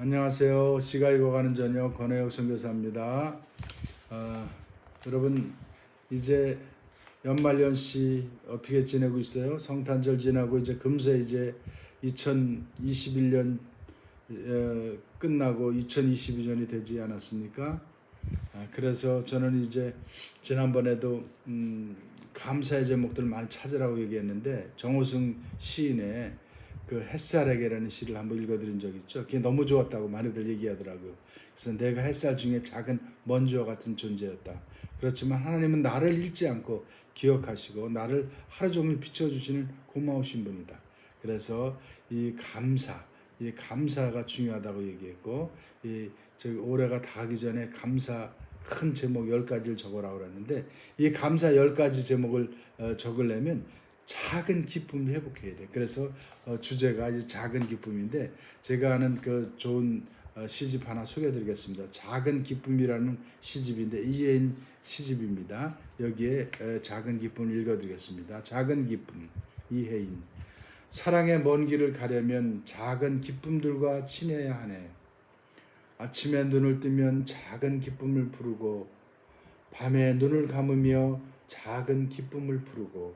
안녕하세요. 시가 익어가는 저녁 권혜옥 선교사입니다. 여러분 이제 연말연시 어떻게 지내고 있어요? 성탄절 지나고 이제 금세 이제 2021년 끝나고 2022년이 되지 않았습니까? 그래서 저는 이제 지난번에도 감사의 제목들을 많이 찾으라고 얘기했는데 정호승 시인의 그 햇살에게라는 시를 한번 읽어드린 적 있죠. 그게 너무 좋았다고 많이들 얘기하더라고요. 그래서 내가 햇살 중에 작은 먼지와 같은 존재였다. 그렇지만 하나님은 나를 잊지 않고 기억하시고 나를 하루 종일 비춰주시는 고마우신 분이다. 그래서 이 감사가 중요하다고 얘기했고, 올해가 다 가기 전에 감사 큰 제목 10가지를 적으라고 그랬는데, 이 감사 10가지 제목을 적으려면 작은 기쁨을 회복해야 돼. 그래서 주제가 이제 작은 기쁨인데, 제가 아는 그 좋은 시집 하나 소개해드리겠습니다. 작은 기쁨이라는 시집인데 이혜인 시집입니다. 여기에 작은 기쁨을 읽어드리겠습니다. 작은 기쁨, 이혜인. 사랑의 먼 길을 가려면 작은 기쁨들과 친해야 하네. 아침에 눈을 뜨면 작은 기쁨을 부르고, 밤에 눈을 감으며 작은 기쁨을 부르고,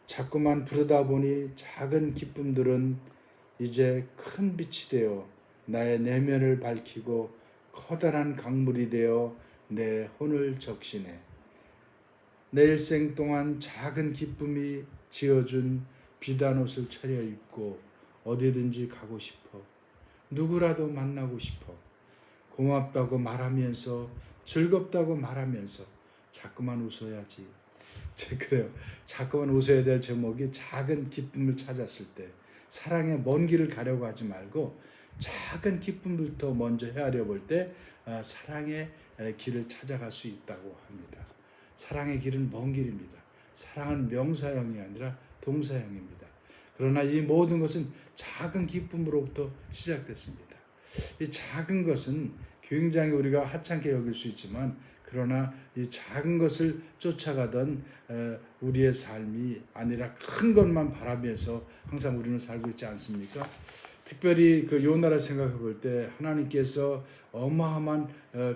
자꾸만 부르다 보니 작은 기쁨들은 이제 큰 빛이 되어 나의 내면을 밝히고 커다란 강물이 되어 내 혼을 적시네. 내 일생 동안 작은 기쁨이 지어준 비단 옷을 차려입고 어디든지 가고 싶어. 누구라도 만나고 싶어. 고맙다고 말하면서, 즐겁다고 말하면서 자꾸만 웃어야지. 그래요. 자꾸만 웃어야 될 제목이 작은 기쁨을 찾았을 때, 사랑의 먼 길을 가려고 하지 말고 작은 기쁨부터 먼저 헤아려 볼 때 사랑의 길을 찾아갈 수 있다고 합니다. 사랑의 길은 먼 길입니다. 사랑은 명사형이 아니라 동사형입니다. 그러나 이 모든 것은 작은 기쁨으로부터 시작됐습니다. 이 작은 것은 굉장히 우리가 하찮게 여길 수 있지만, 그러나 이 작은 것을 쫓아가던 우리의 삶이 아니라 큰 것만 바라면서 항상 우리는 살고 있지 않습니까? 특별히 그 요나를 생각해 볼 때 하나님께서 어마어마한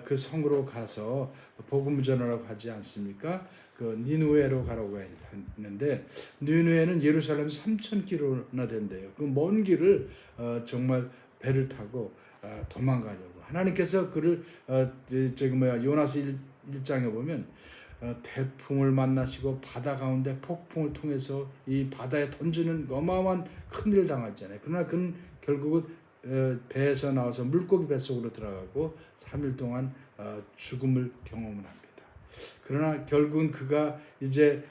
그 성으로 가서 복음을 전하라고 하지 않습니까? 그 니느웨로 가라고 했는데, 니느웨는 예루살렘 3,000km나 된대요. 그 먼 길을 정말 배를 타고 도망가려고 하나님께서 그를 요나서 1장에 보면 태풍을 만나시고 바다 가운데 폭풍을 통해서 이 바다에 던지는 어마어마한 큰일을 당하잖아요. 그러나 그는 결국은 배에서 나와서 물고기 뱃속으로 들어가고 3일 동안 죽음을 경험을 합니다. 그러나 결국은 그가 이제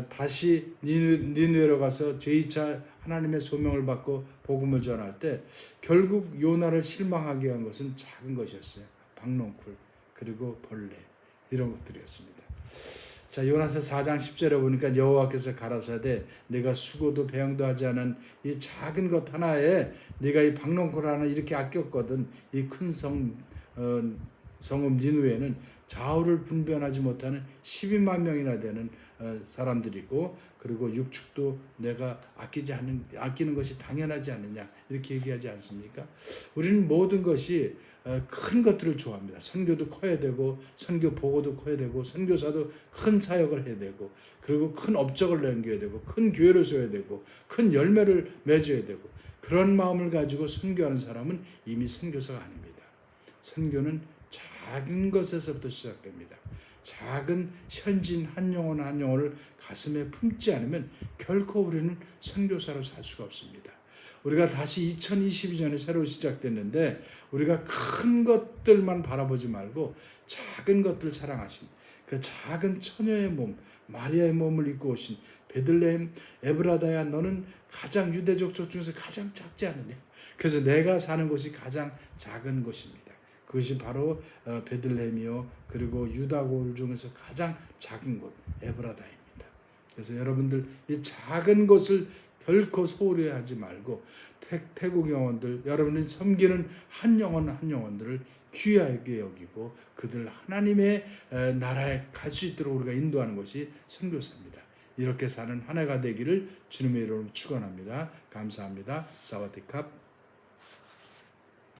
다시 니느웨로 가서 제2차 하나님의 소명을 받고 복음을 전할 때 결국 요나를 실망하게 한 것은 작은 것이었어요. 박농쿨, 그리고 벌레, 이런 것들이었습니다. 자, 요나서 4장 10절에 보니까 여호와께서 가라사대 내가 수고도 배영도 하지 않은 이 작은 것 하나에 네가 이 박농쿨 하나 이렇게 아꼈거든. 이 큰 성읍 니느웨는 좌우를 분별하지 못하는 12만 명이나 되는 사람들이 있고, 그리고 육축도 내가 아끼는 것이 당연하지 않느냐, 이렇게 얘기하지 않습니까? 우리는 모든 것이 큰 것들을 좋아합니다. 선교도 커야 되고, 선교 보고도 커야 되고, 선교사도 큰 사역을 해야 되고, 그리고 큰 업적을 남겨야 되고, 큰 교회를 세워야 되고, 큰 열매를 맺어야 되고, 그런 마음을 가지고 선교하는 사람은 이미 선교사가 아닙니다. 선교는 작은 것에서부터 시작됩니다. 작은 현진 한 영혼 한 영혼을 가슴에 품지 않으면 결코 우리는 선교사로 살 수가 없습니다. 우리가 다시 2022년에 새로 시작됐는데, 우리가 큰 것들만 바라보지 말고 작은 것들 사랑하신 그 작은 처녀의 몸, 마리아의 몸을 입고 오신 베들레헴 에브라다야, 너는 가장 유대족 족 중에서 가장 작지 않느냐. 그래서 내가 사는 곳이 가장 작은 곳입니다. 그것이 바로 베들레헴이요, 그리고 유다골 중에서 가장 작은 곳 에브라다입니다. 그래서 여러분들 이 작은 것을 결코 소홀히 하지 말고 태국 영혼들, 여러분이 섬기는 한 영혼 한 영혼들을 귀하게 여기고 그들 하나님의 나라에 갈 수 있도록 우리가 인도하는 것이 선교사입니다. 이렇게 사는 한 해가 되기를 주님의 이름으로 축원합니다. 감사합니다. 사와디캅.